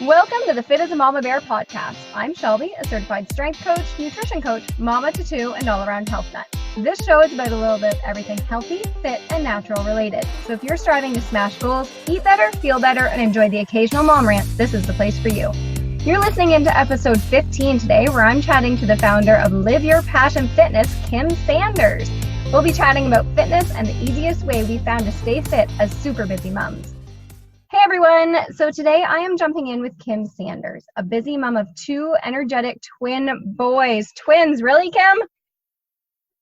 Welcome to the Fit as a Mama Bear podcast. I'm Shelby, a certified strength coach, nutrition coach, mama to two, and all-around health nut. This show is about a little bit of everything healthy, fit, and natural related. So if you're striving to smash goals, eat better, feel better, and enjoy the occasional mom rant, this is the place for you. You're listening into episode 15 today, where I'm chatting to the founder of Live Your Passion Fitness, Kim Sanders. We'll be chatting about fitness and the easiest way we found to stay fit as super busy moms. Hey everyone, so today I am jumping in with Kim Sanders, a busy mom of two energetic twin boys. Twins, really, Kim?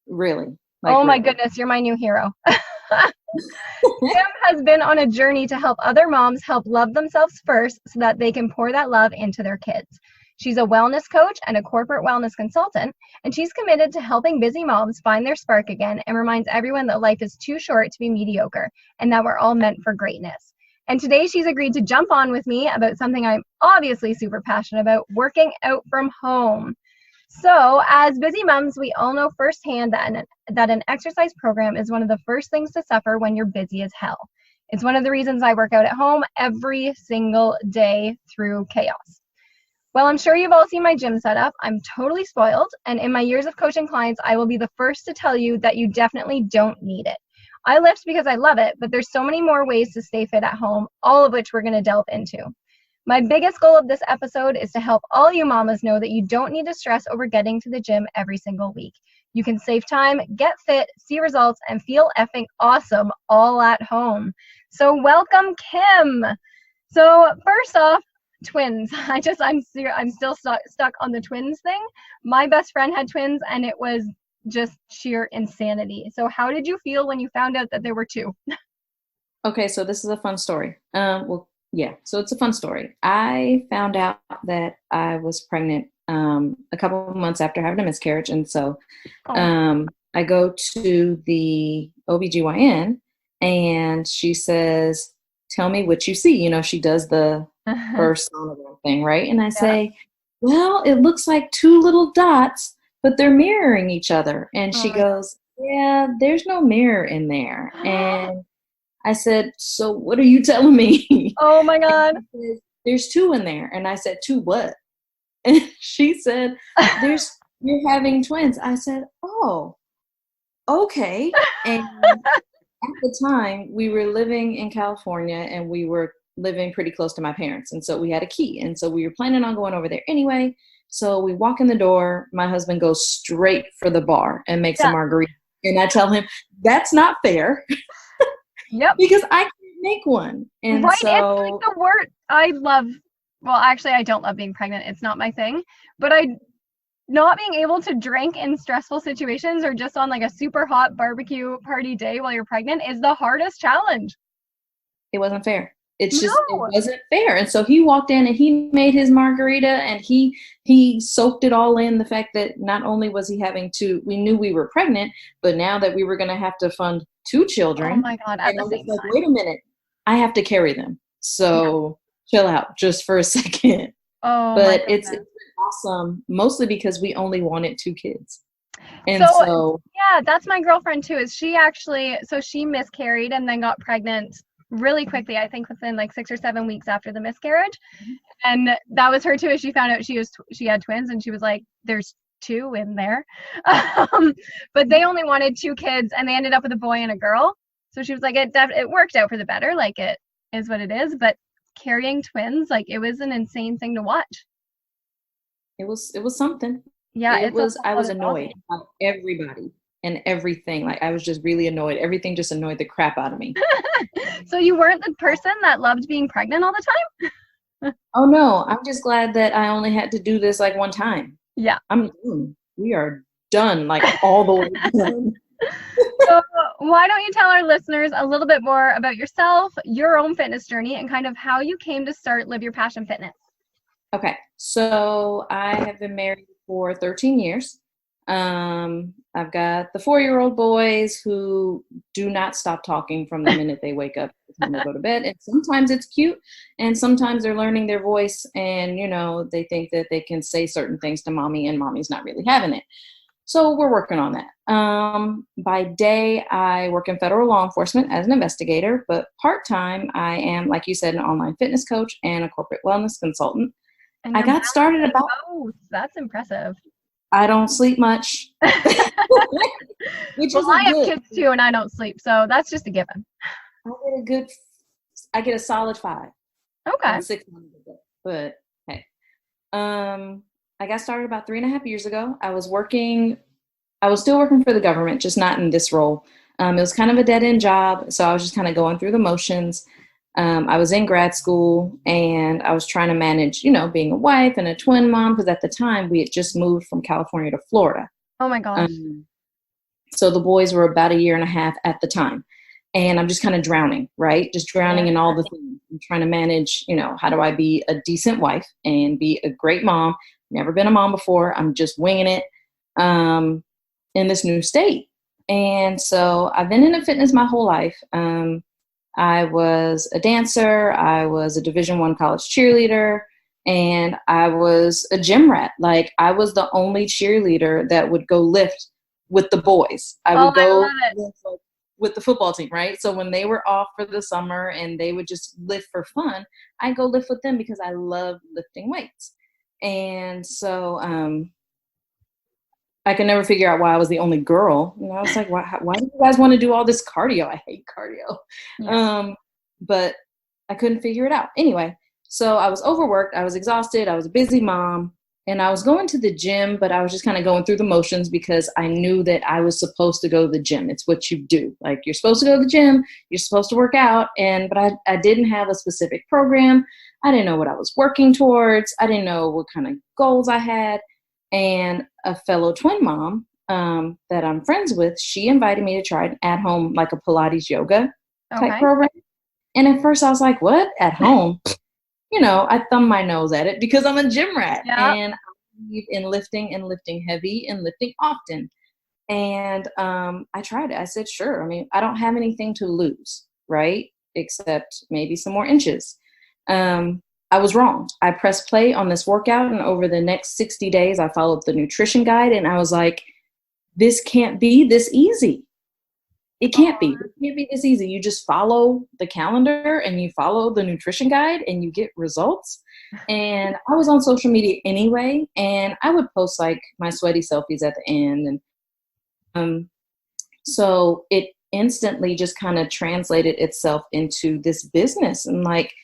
Really? Oh my goodness, you're my new hero. Kim has been on a journey to help other moms help love themselves first so that they can pour that love into their kids. She's a wellness coach and a corporate wellness consultant, and she's committed to helping busy moms find their spark again and reminds everyone that life is too short to be mediocre and that we're all meant for greatness. And today she's agreed to jump on with me about something I'm obviously super passionate about, working out from home. So as busy moms, we all know firsthand that an exercise program is one of the first things to suffer when you're busy as hell. It's one of the reasons I work out at home every single day through chaos. Well, I'm sure you've all seen my gym setup. I'm totally spoiled. And in my years of coaching clients, I will be the first to tell you that you definitely don't need it. I lift because I love it, but there's so many more ways to stay fit at home, all of which we're going to delve into. My biggest goal of this episode is to help all you mamas know that you don't need to stress over getting to the gym every single week. You can save time, get fit, see results, and feel effing awesome all at home. So welcome, Kim. So first off, twins. I'm still stuck on the twins thing. My best friend had twins, and it was just sheer insanity. So how did you feel when you found out that there were two? Okay, so this is a fun story. So it's a fun story. I found out that I was pregnant a couple of months after having a miscarriage. And so I go to the OBGYN and she says, tell me what you see. You know, she does the first sonogram thing, right? And I say, well, it looks like two little dots, but they're mirroring each other. And she goes, yeah, there's no mirror in there. And I said, so what are you telling me? Oh my God. Said, there's two in there. And I said, two what? And she said, you're having twins. I said, oh, okay. And at the time we were living in California and we were living pretty close to my parents. And so we had a key. And so we were planning on going over there anyway. So we walk in the door, my husband goes straight for the bar and makes a margarita. And I tell him, that's not fair. Yep. Because I can't make one. And right. So it's like the word I don't love being pregnant. It's not my thing. But not being able to drink in stressful situations or just on like a super hot barbecue party day while you're pregnant is the hardest challenge. It wasn't fair. It wasn't fair. And so he walked in and he made his margarita and he soaked it all in, the fact that not only was he having two, we knew we were pregnant, but now that we were going to have to fund two children. Oh my God. At the same time. Wait a minute, I have to carry them. So chill out just for a second. Oh, but it's awesome, mostly because we only wanted two kids. And so yeah, that's my girlfriend too, is she miscarried and then got pregnant really quickly, I think within like 6 or 7 weeks after the miscarriage. And that was her too, as she found out she had twins and she was like, there's two in there. But they only wanted two kids and they ended up with a boy and a girl. So she was like, it worked out for the better. Like, it is what it is. But carrying twins, like, it was an insane thing to watch. It was something. Yeah. I was annoyed by everybody and everything. Like, I was just really annoyed. Everything just annoyed the crap out of me. So you weren't the person that loved being pregnant all the time? Oh no, I'm just glad that I only had to do this like one time. Yeah. We are done, like all the way done. So why don't you tell our listeners a little bit more about yourself, your own fitness journey, and kind of how you came to start Live Your Passion Fitness? Okay. So I have been married for 13 years. I've got the 4-year-old boys who do not stop talking from the minute they wake up to the time they go to bed. And sometimes it's cute and sometimes they're learning their voice and, you know, they think that they can say certain things to mommy and mommy's not really having it. So we're working on that. By day, I work in federal law enforcement as an investigator, but part-time, I am, like you said, an online fitness coach and a corporate wellness consultant. And I you're got started balancing about, both. That's impressive. I don't sleep much, which Well, isn't I have good. kids too, and I don't sleep, so that's just a given. I get a solid 5. Okay. 6 months ago, but hey. I got started about 3.5 years ago. I was still working for the government, just not in this role. It was kind of a dead-end job, so I was just kind of going through the motions. I was in grad school, and I was trying to manage, being a wife and a twin mom, because at the time we had just moved from California to Florida. Oh my gosh. So the boys were about 1.5 years at the time. And I'm just kind of drowning, right? Just drowning in all the things. I'm trying to manage, how do I be a decent wife and be a great mom? Never been a mom before. I'm just winging it in this new state. And so I've been into fitness my whole life. I was a dancer. I was a Division I college cheerleader. And I was a gym rat. Like, I was the only cheerleader that would go lift with the boys. I would go with the football team, right? So when they were off for the summer and they would just lift for fun, I'd go lift with them because I love lifting weights. And so I could never figure out why I was the only girl. And I was like, why do you guys want to do all this cardio? I hate cardio. Yeah. But I couldn't figure it out. Anyway, so I was overworked. I was exhausted. I was a busy mom. And I was going to the gym, but I was just kind of going through the motions because I knew that I was supposed to go to the gym. It's what you do. Like, you're supposed to go to the gym. You're supposed to work out. But I didn't have a specific program. I didn't know what I was working towards. I didn't know what kind of goals I had. And a fellow twin mom that I'm friends with, she invited me to try an at-home, like a Pilates yoga type program. And at first I was like, what? At home? I thumb my nose at it because I'm a gym rat. Yep. And I believe in lifting and lifting heavy and lifting often. And I tried it. I said, sure. I mean, I don't have anything to lose, right? Except maybe some more inches. I was wrong. I pressed play on this workout, and over the next 60 days, I followed the nutrition guide, and I was like, this can't be this easy. It can't be. It can't be this easy. You just follow the calendar and you follow the nutrition guide and you get results. And I was on social media anyway, and I would post like my sweaty selfies at the end. And so it instantly just kind of translated itself into this business. And like,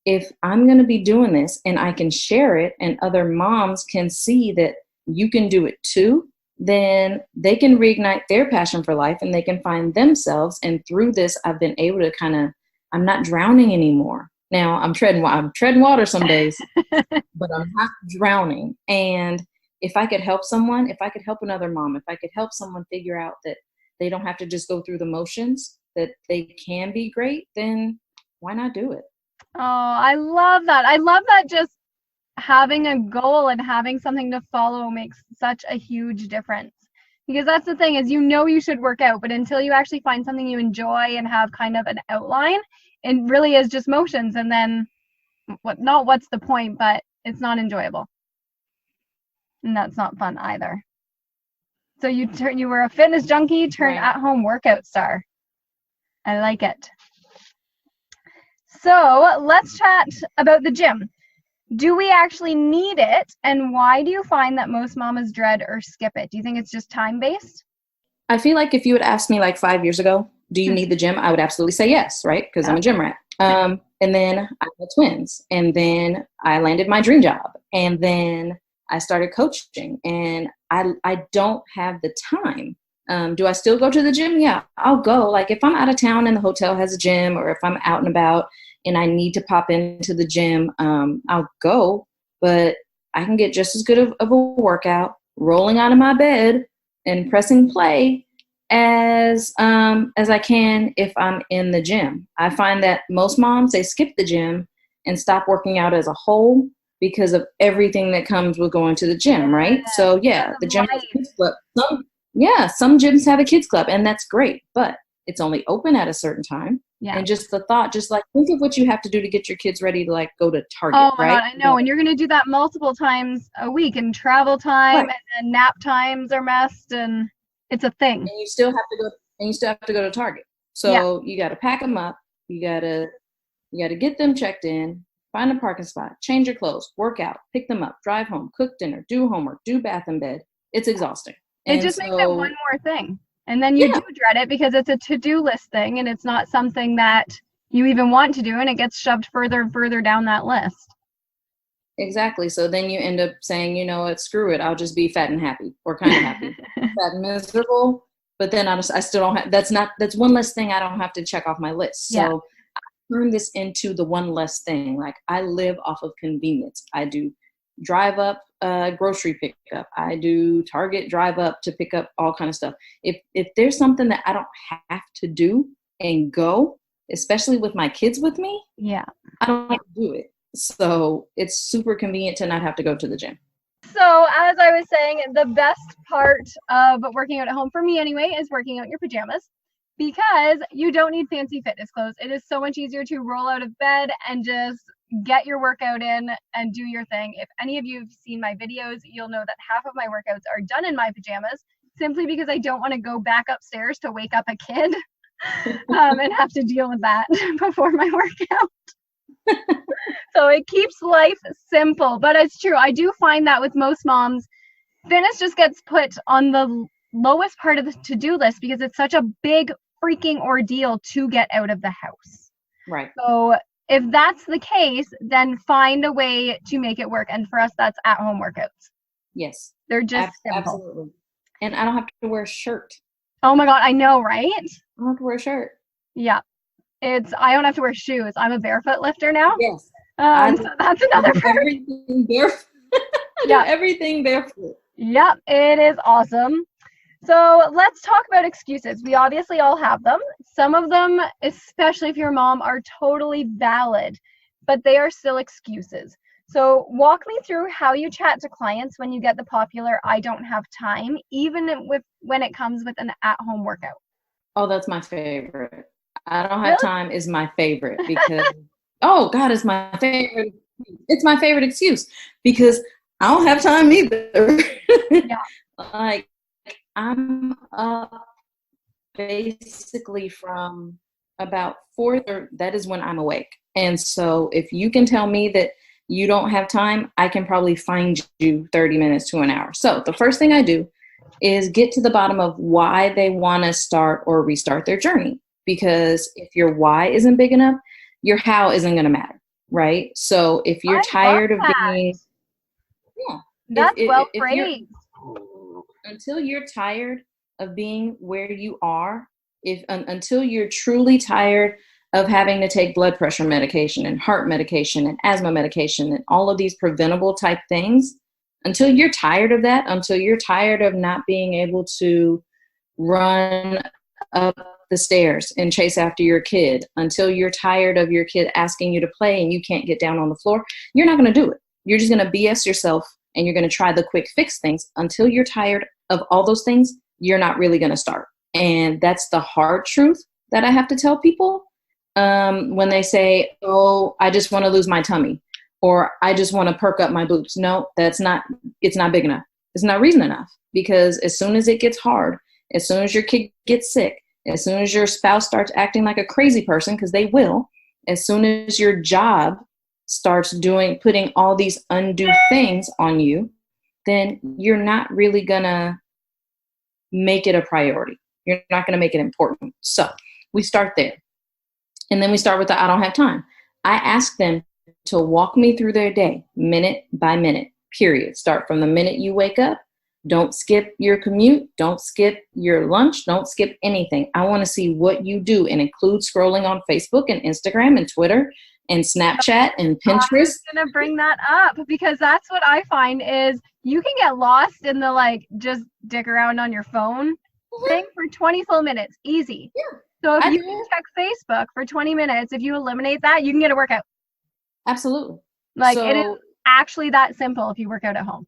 if I'm going to be doing this and I can share it and other moms can see that you can do it too, then they can reignite their passion for life and they can find themselves. And through this, I've been able to I'm not drowning anymore. Now I'm treading water some days, but I'm not drowning. And if I could help someone, if I could help another mom, if I could help someone figure out that they don't have to just go through the motions, that they can be great, then why not do it? Oh, I love that. I love that just having a goal and having something to follow makes such a huge difference. Because that's the thing, is you should work out, but until you actually find something you enjoy and have kind of an outline, it really is just motions. And then what's the point, but it's not enjoyable. And that's not fun either. So you were a fitness junkie turned at-home workout star. I like it. So let's chat about the gym. Do we actually need it? And why do you find that most mamas dread or skip it? Do you think it's just time-based? I feel like if you had asked me like 5 years ago, do you need the gym? I would absolutely say yes, right? Because I'm a gym rat. And then I had twins. And then I landed my dream job. And then I started coaching. And I don't have the time. Do I still go to the gym? Yeah, I'll go. Like, if I'm out of town and the hotel has a gym, or if I'm out and about and I need to pop into the gym, I'll go. But I can get just as good of a workout rolling out of my bed and pressing play as I can if I'm in the gym. I find that most moms, they skip the gym and stop working out as a whole because of everything that comes with going to the gym, right? So yeah, the gym has a kids club. Some gyms have a kids club, and that's great, but it's only open at a certain time. Yeah. And just the thought, just like think of what you have to do to get your kids ready to like go to Target, Oh my right? God, I know. And you're going to do that multiple times a week, and travel time Right. and nap times are messed, and it's a thing. And you still have to go to Target. Yeah. So you got to pack them up. You got to get them checked in, find a parking spot, change your clothes, work out, pick them up, drive home, cook dinner, do homework, do bath and bed. It's exhausting. It And just makes it so, one more thing. And then you yeah, do dread it because it's a to-do list thing, and it's not something that you even want to do, and it gets shoved further and further down that list. exactly. So then you end up saying, you know what, screw it. I'll just be fat and happy, or kind of happy. Fat and miserable. But then I still don't have, that's one less thing I don't have to check off my list. So Yeah. I turn this into the one less thing. Like I live off of convenience. I do drive up, grocery pickup. I do Target drive up to pick up all kind of stuff. If there's something that I don't have to do and go, especially with my kids with me, Yeah. I don't have to do it. So it's super convenient to not have to go to the gym. So, as I was saying, the best part of working out at home, for me anyway, is working out in your pajamas, because you don't need fancy fitness clothes. It is so much easier to roll out of bed and just get your workout in and do your thing. If any of you have seen my videos, you'll know that half of my workouts are done in my pajamas, simply because I don't want to go back upstairs to wake up a kid and have to deal with that before my workout. So it keeps life simple, but it's true. I do find that with most moms, fitness just gets put on the lowest part of the to-do list because it's such a big freaking ordeal to get out of the house. Right. So if that's the case, then find a way to make it work. And for us, that's at-home workouts. Yes. They're just simple. Absolutely. And I don't have to wear a shirt. Oh my God, I know, right? I don't have to wear a shirt. Yeah. I don't have to wear shoes. I'm a barefoot lifter now. Yes. So that's another part. Everything barefoot. Yeah. Everything barefoot. Yep, it is awesome. So let's talk about excuses. We obviously all have them. Some of them, especially if you're a mom, are totally valid, but they are still excuses. So walk me through how you chat to clients when you get the popular "I don't have time," even when it comes with an at-home workout. Oh, that's my favorite. I don't have time is my favorite because, oh God, it's my favorite. It's my favorite excuse because I don't have time either. Yeah. Like I'm up basically from about 4, that is when I'm awake. And so if you can tell me that you don't have time, I can probably find you 30 minutes to an hour. So the first thing I do is get to the bottom of why they want to start or restart their journey. Because if your why isn't big enough, your how isn't going to matter, right? So if you're tired of being, that's well phrased. Until you're tired of being where you are, until you're truly tired of having to take blood pressure medication and heart medication and asthma medication and all of these preventable type things, until you're tired of that, until you're tired of not being able to run up the stairs and chase after your kid, until you're tired of your kid asking you to play and you can't get down on the floor, you're not going to do it. You're just going to BS yourself and you're going to try the quick fix things. Until you're tired of all those things, you're not really going to start. And that's the hard truth that I have to tell people when they say, oh, I just want to lose my tummy, or I just want to perk up my boobs. No, it's not big enough. It's not reason enough, because as soon as it gets hard, as soon as your kid gets sick, as soon as your spouse starts acting like a crazy person, because they will, as soon as your job starts putting all these undue things on you, then you're not really gonna make it a priority. You're not gonna make it important. So we start there. And then we start with the I don't have time. I ask them to walk me through their day, minute by minute, period. Start from the minute you wake up. Don't skip your commute. Don't skip your lunch. Don't skip anything. I want to see what you do, and include scrolling on Facebook and Instagram and Twitter and Snapchat and Pinterest. I was going to bring that up because that's what I find is you can get lost in the just dick around on your phone thing for 20 full minutes. Easy. Yeah. So if you can check Facebook for 20 minutes, if you eliminate that, you can get a workout. Absolutely. It is actually that simple if you work out at home.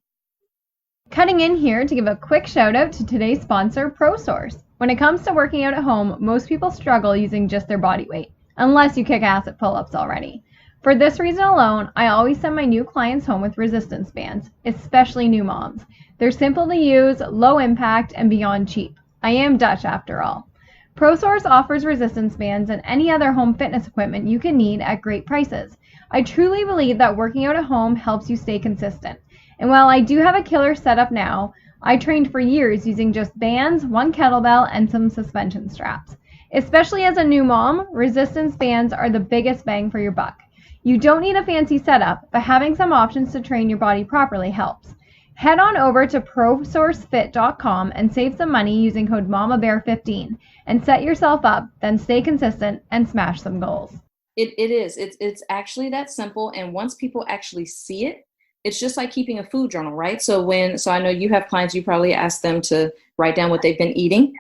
Cutting in here to give a quick shout out to today's sponsor, ProSource. When it comes to working out at home, most people struggle using just their body weight. unless you kick ass at pull-ups already. For this reason alone, I always send my new clients home with resistance bands, especially new moms. They're simple to use, low impact, and beyond cheap. I am Dutch after all. ProSource offers resistance bands and any other home fitness equipment you can need at great prices. I truly believe that working out at home helps you stay consistent. And while I do have a killer setup now, I trained for years using just bands, one kettlebell, and some suspension straps. Especially as a new mom, resistance bands are the biggest bang for your buck. You don't need a fancy setup, but having some options to train your body properly helps. Head on over to ProSourceFit.com and save some money using code MAMABEAR15 and set yourself up, then stay consistent and smash some goals. It is. It's actually that simple. And once people actually see it, it's just like keeping a food journal, right? So I know you have clients, you probably ask them to write down what they've been eating.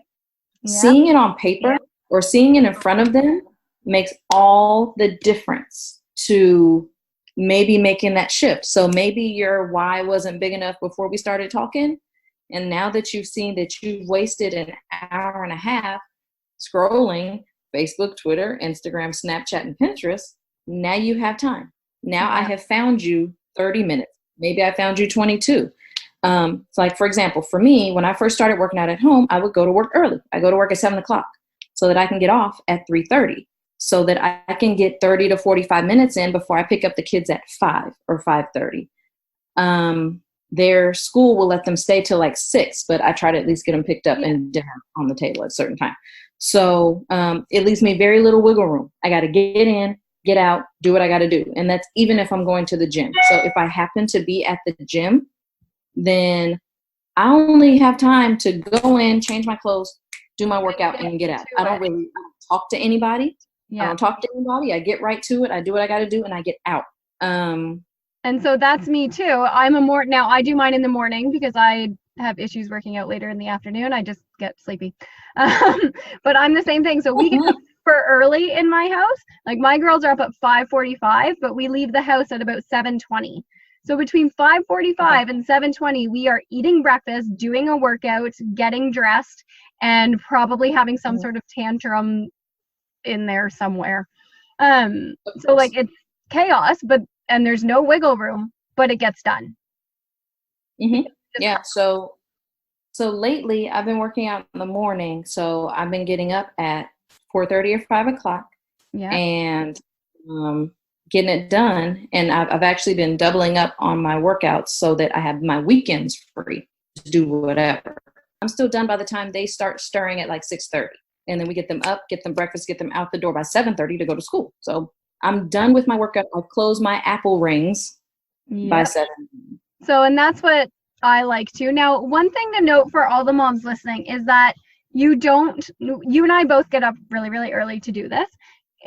Yeah. Seeing it on paper or seeing it in front of them makes all the difference to maybe making that shift. So maybe your why wasn't big enough before we started talking. And now that you've seen that you've wasted an hour and a half scrolling Facebook, Twitter, Instagram, Snapchat, and Pinterest, now you have time. Now I have found you 30 minutes. Maybe I found you 22. So like, for example, for me, when I first started working out at home, I would go to work early. I go to work at 7 o'clock so that I can get off at 3:30. So that I can get 30 to 45 minutes in before I pick up the kids at 5 or 5:30. Their school will let them stay till like 6, but I try to at least get them picked up and dinner on the table at a certain time. So it leaves me very little wiggle room. I got to get in, get out, do what I got to do. And that's even if I'm going to the gym. So if I happen to be at the gym, then I only have time to go in, change my clothes, do my workout, and get out. I don't really talk to anybody. I don't talk to anybody. I get right to it. I do what I got to do, and I get out. And so that's me too. Now I do mine in the morning because I have issues working out later in the afternoon. I just get sleepy. But I'm the same thing. So we get up super early in my house. Like my girls are up at 5:45, but we leave the house at about 7:20. So between 5:45 and 7:20, we are eating breakfast, doing a workout, getting dressed, and probably having some sort of tantrum in there somewhere. So like it's chaos, and there's no wiggle room, but it gets done. Mm-hmm. Yeah. So lately I've been working out in the morning. So I've been getting up at 4:30 or 5 o'clock and getting it done. And I've actually been doubling up on my workouts so that I have my weekends free to do whatever. I'm still done by the time they start stirring at like 6:30. And then we get them up, get them breakfast, get them out the door by 7:30 to go to school. So I'm done with my workout. I've closed my Apple rings by 7. So, and that's what I like to. Now, one thing to note for all the moms listening is that you and I both get up really, really early to do this.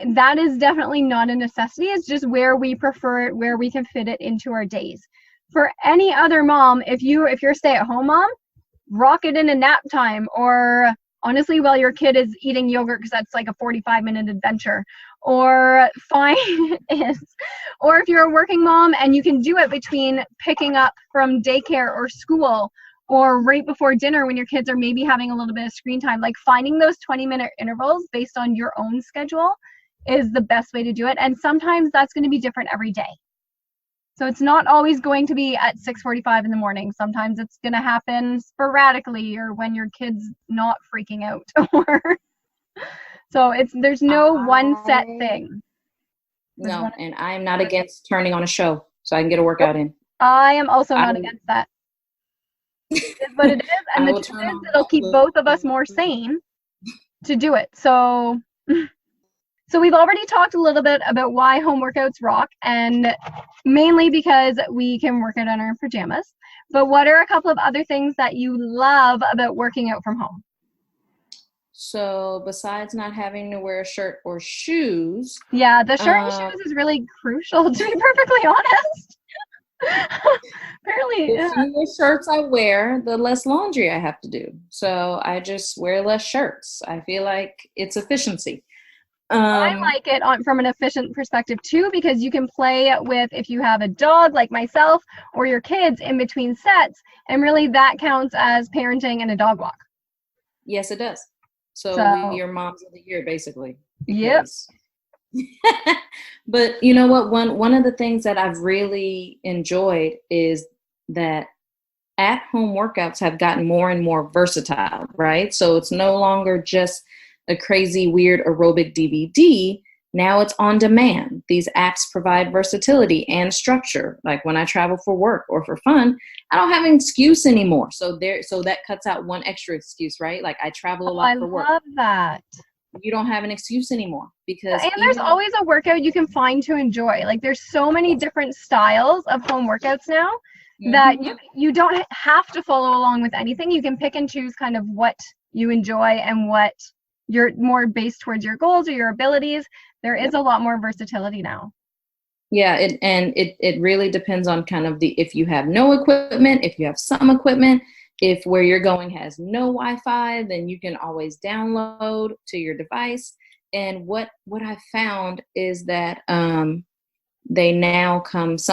That is definitely not a necessity. It's just where we prefer it, where we can fit it into our days. For any other mom, if you're a stay-at-home mom, rock it in a nap time, or honestly, while your kid is eating yogurt, because that's like a 45-minute adventure. Or or if you're a working mom and you can do it between picking up from daycare or school, or right before dinner when your kids are maybe having a little bit of screen time, like finding those 20-minute intervals based on your own schedule is the best way to do it. And sometimes that's going to be different every day. So it's not always going to be at 6:45 in the morning. Sometimes it's going to happen sporadically, or when your kid's not freaking out. So there's no one set thing. No, and I'm not against turning on a show so I can get a workout in. I am also not against that. It's what it is, and the truth is it'll keep both of us more sane to do it. So we've already talked a little bit about why home workouts rock, and mainly because we can work out in our pajamas. But what are a couple of other things that you love about working out from home? So besides not having to wear a shirt or shoes. Yeah, the shirt and shoes is really crucial, to be perfectly honest. Apparently, the fewer shirts I wear, the less laundry I have to do. So I just wear less shirts. I feel like it's efficiency. I like it from an efficient perspective too, because you can play with, if you have a dog like myself or your kids in between sets, and really that counts as parenting and a dog walk. Yes, it does. So you're moms of the year, basically. Yep. But you know what? One of the things that I've really enjoyed is that at-home workouts have gotten more and more versatile, right? So it's no longer just a crazy, weird aerobic DVD. Now it's on demand. These apps provide versatility and structure. Like when I travel for work or for fun, I don't have an excuse anymore. So that cuts out one extra excuse, right? Like I travel a lot for work. I love that. You don't have an excuse anymore because And there's always a workout you can find to enjoy. Like there's so many different styles of home workouts now that you don't have to follow along with anything. You can pick and choose kind of what you enjoy and what you're more based towards your goals or your abilities. There is a lot more versatility now. Yeah, it really depends on kind of if you have no equipment, if you have some equipment, if where you're going has no Wi-Fi, then you can always download to your device. And what I found is that some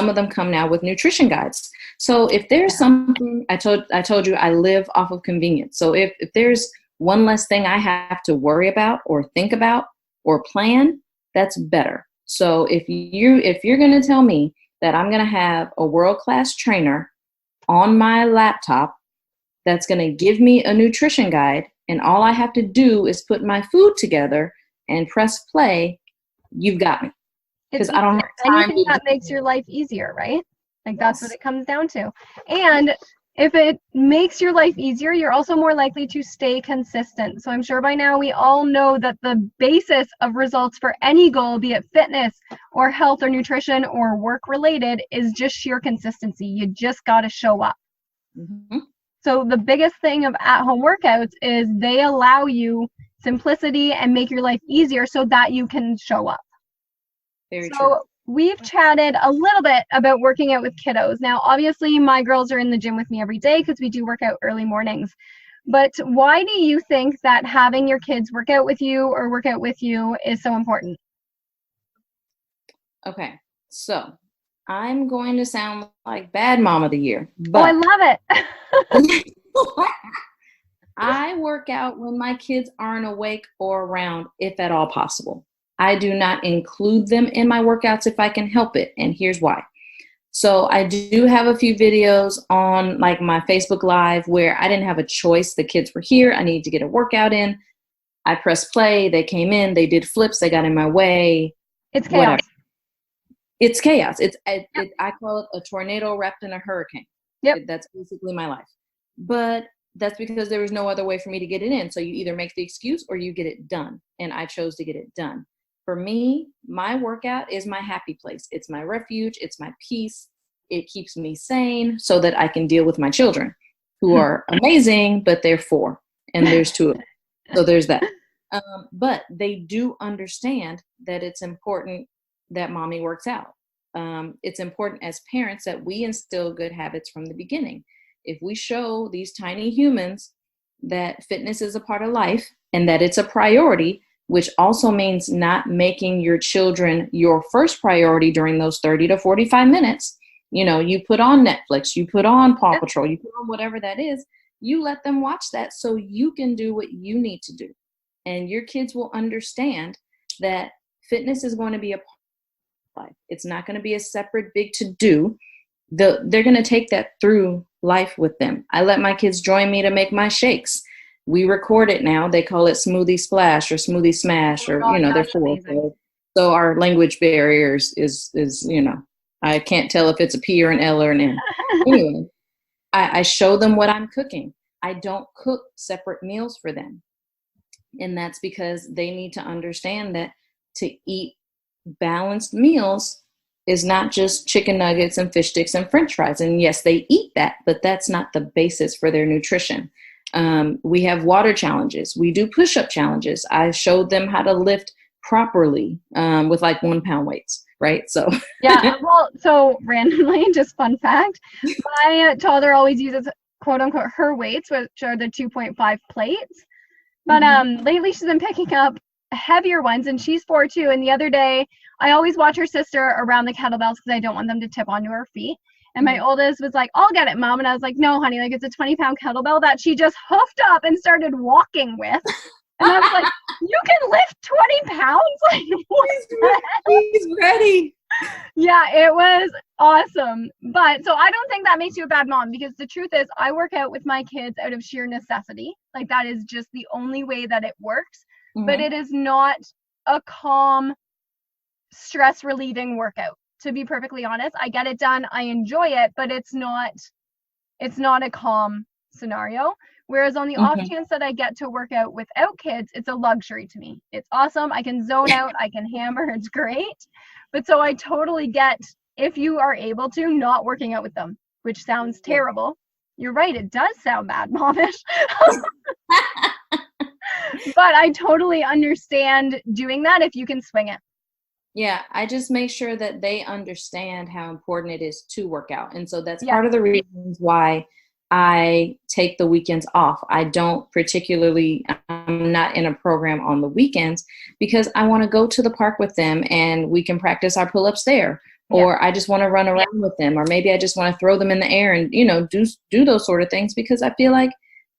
of them come now with nutrition guides. So if there's something, I told you I live off of convenience. So if there's one less thing I have to worry about or think about or plan, that's better. So if you're going to tell me that I'm going to have a world-class trainer on my laptop that's going to give me a nutrition guide, and all I have to do is put my food together and press play, you've got me. Because I don't have time. Anything that makes your life easier, right? Like that's what it comes down to. And if it makes your life easier, you're also more likely to stay consistent. So I'm sure by now we all know that the basis of results for any goal, be it fitness or health or nutrition or work related, is just sheer consistency. You just got to show up. Mm-hmm. So the biggest thing of at-home workouts is they allow you simplicity and make your life easier so that you can show up. Very true. We've chatted a little bit about working out with kiddos. Now, obviously, my girls are in the gym with me every day because we do work out early mornings. But why do you think that having your kids work out with you is so important? Okay, so I'm going to sound like bad mom of the year. But I love it. I work out when my kids aren't awake or around, if at all possible. I do not include them in my workouts if I can help it, and here's why. So I do have a few videos on like my Facebook Live where I didn't have a choice. The kids were here. I needed to get a workout in. I pressed play. They came in. They did flips. They got in my way. It's chaos. Whatever. It's chaos. I call it a tornado wrapped in a hurricane. Yep. That's basically my life. But that's because there was no other way for me to get it in. So you either make the excuse or you get it done. And I chose to get it done. For me, my workout is my happy place. It's my refuge. It's my peace. It keeps me sane so that I can deal with my children who are amazing, but they're 4 and there's 2 of them. So there's that. But they do understand that it's important that mommy works out. It's important as parents that we instill good habits from the beginning. If we show these tiny humans that fitness is a part of life and that it's a priority, which also means not making your children your first priority during those 30 to 45 minutes. You know, you put on Netflix, you put on Paw Patrol, you put on whatever that is, you let them watch that so you can do what you need to do. And your kids will understand that fitness is going to be a part of life. It's not going to be a separate big to-do. They're going to take that through life with them. I let my kids join me to make my shakes. We record it now. They call it Smoothie Splash or Smoothie Smash, or, they're 4. So our language barriers is, I can't tell if it's a P or an L or an N. Anyway, I show them what I'm cooking. I don't cook separate meals for them. And that's because they need to understand that to eat balanced meals is not just chicken nuggets and fish sticks and French fries. And yes, they eat that, but that's not the basis for their nutrition. We have water challenges. We do push-up challenges. I showed them how to lift properly with like 1 pound weights, right? So yeah, well, so randomly, just fun fact, my toddler always uses quote unquote her weights, which are the 2.5 plates. But lately she's been picking up heavier ones, and she's 4 too. And the other day, I always watch her sister around the kettlebells because I don't want them to tip onto her feet. And my oldest was like, I'll get it, Mom. And I was like, no, honey, like it's a 20-pound kettlebell that she just hoofed up and started walking with. And I was like, you can lift 20 pounds? Like, He's ready. yeah, it was awesome. But so I don't think that makes you a bad mom, because the truth is I work out with my kids out of sheer necessity. Like, that is just the only way that it works. But it is not a calm, stress relieving workout. To be perfectly honest, I get it done, I enjoy it, but it's not a calm scenario. Whereas on the off chance that I get to work out without kids, it's a luxury to me. It's awesome. I can zone out, I can hammer, it's great. But so I totally get, if you are able to, not working out with them, which sounds terrible. You're right, it does sound bad momish. But I totally understand doing that if you can swing it. Yeah, I just make sure that they understand how important it is to work out. And so that's part of the reasons why I take the weekends off. I don't particularly, I'm not in a program on the weekends because I want to go to the park with them and we can practice our pull-ups there. Or I just want to run around with them, or maybe I just want to throw them in the air and, you know, do those sort of things, because I feel like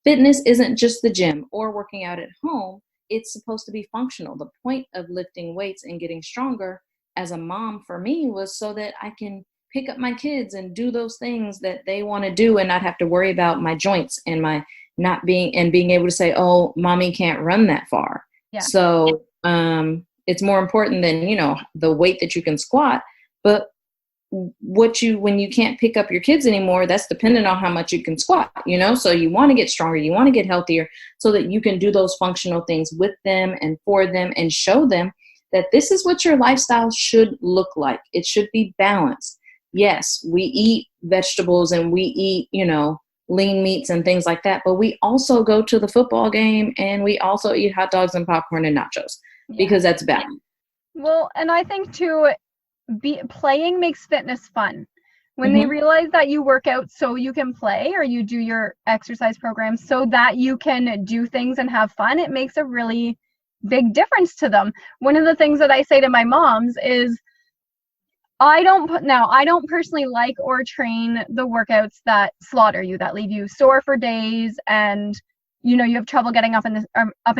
fitness isn't just the gym or working out at home. It's supposed to be functional. The point of lifting weights and getting stronger as a mom for me was so that I can pick up my kids and do those things that they want to do and not have to worry about my joints and my not being, and being able to say, oh, mommy can't run that far. Yeah. So it's more important than, you know, the weight that you can squat. But when you can't pick up your kids anymore, that's dependent on how much you can squat, you know? So you want to get stronger, you want to get healthier so that you can do those functional things with them and for them and show them that this is what your lifestyle should look like. It should be balanced. Yes, we eat vegetables and we eat, you know, lean meats and things like that, but we also go to the football game and we also eat hot dogs and popcorn and nachos because that's balanced. Well, and I think too, playing makes fitness fun. When they realize that you work out so you can play, or you do your exercise program so that you can do things and have fun, it makes a really big difference to them. One of the things that I say to my moms is, I don't personally like or train the workouts that slaughter you, that leave you sore for days and, you know, you have trouble getting up and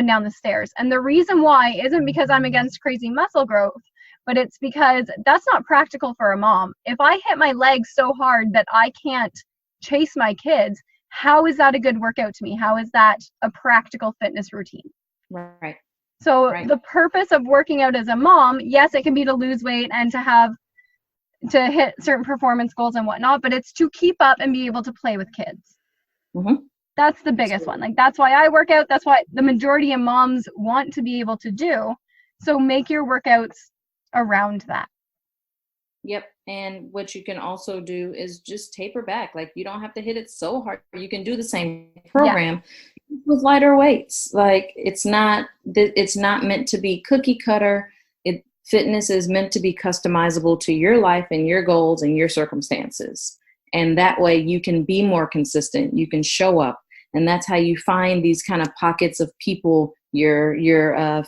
down the stairs. And the reason why isn't because I'm against crazy muscle growth, but it's because that's not practical for a mom. If I hit my legs so hard that I can't chase my kids, how is that a good workout to me? How is that a practical fitness routine? Right. So the purpose of working out as a mom, yes, it can be to lose weight and to hit certain performance goals and whatnot, but it's to keep up and be able to play with kids. That's the biggest one. Like, that's why I work out. That's what the majority of moms want to be able to do. So make your workouts around that. Yep. And what you can also do is just taper back. Like, you don't have to hit it so hard. You can do the same program with lighter weights. Like, it's not meant to be cookie cutter. Fitness is meant to be customizable to your life and your goals and your circumstances. And that way you can be more consistent. You can show up. And that's how you find these kind of pockets of people, your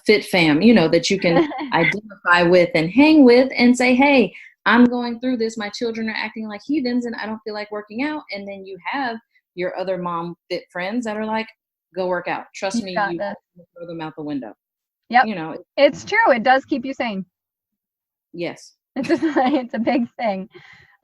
fit fam, you know, that you can identify with and hang with and say, hey, I'm going through this. My children are acting like heathens and I don't feel like working out. And then you have your other mom fit friends that are like, go work out. Trust me, you throw them out the window. Yep. You know, it's true. It does keep you sane. Yes. It's a big thing.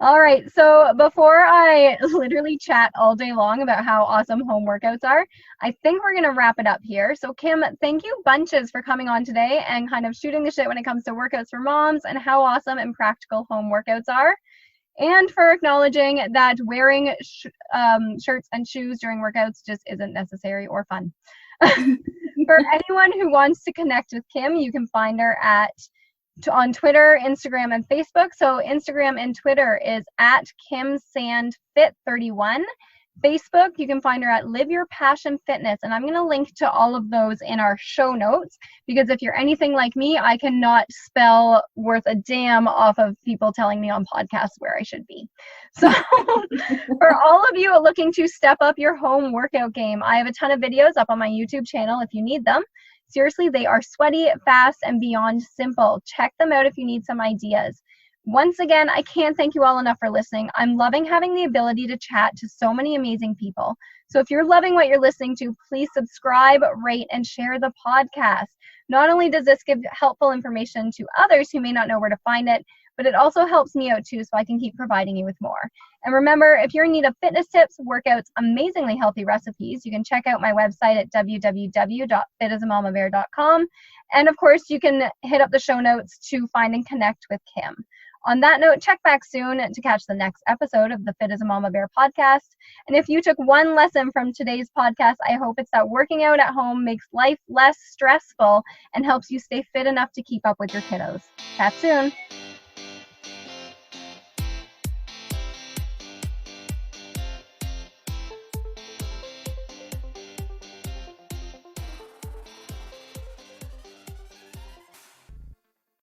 All right. So before I literally chat all day long about how awesome home workouts are, I think we're going to wrap it up here. So Kim, thank you bunches for coming on today and kind of shooting the shit when it comes to workouts for moms and how awesome and practical home workouts are. And for acknowledging that wearing shirts and shoes during workouts just isn't necessary or fun. For anyone who wants to connect with Kim, you can find her on Twitter, Instagram, and Facebook. So Instagram and Twitter is at KimSandFit31. Facebook, you can find her at Live Your Passion Fitness. And I'm going to link to all of those in our show notes, because if you're anything like me, I cannot spell worth a damn off of people telling me on podcasts where I should be. So for all of you looking to step up your home workout game, I have a ton of videos up on my YouTube channel if you need them. Seriously, they are sweaty, fast, and beyond simple. Check them out if you need some ideas. Once again, I can't thank you all enough for listening. I'm loving having the ability to chat to so many amazing people. So if you're loving what you're listening to, please subscribe, rate, and share the podcast. Not only does this give helpful information to others who may not know where to find it, but it also helps me out too, so I can keep providing you with more. And remember, if you're in need of fitness tips, workouts, amazingly healthy recipes, you can check out my website at www.fitasmamabear.com. And of course, you can hit up the show notes to find and connect with Kim. On that note, check back soon to catch the next episode of the Fit as a Mama Bear podcast. And if you took one lesson from today's podcast, I hope it's that working out at home makes life less stressful and helps you stay fit enough to keep up with your kiddos. Chat soon.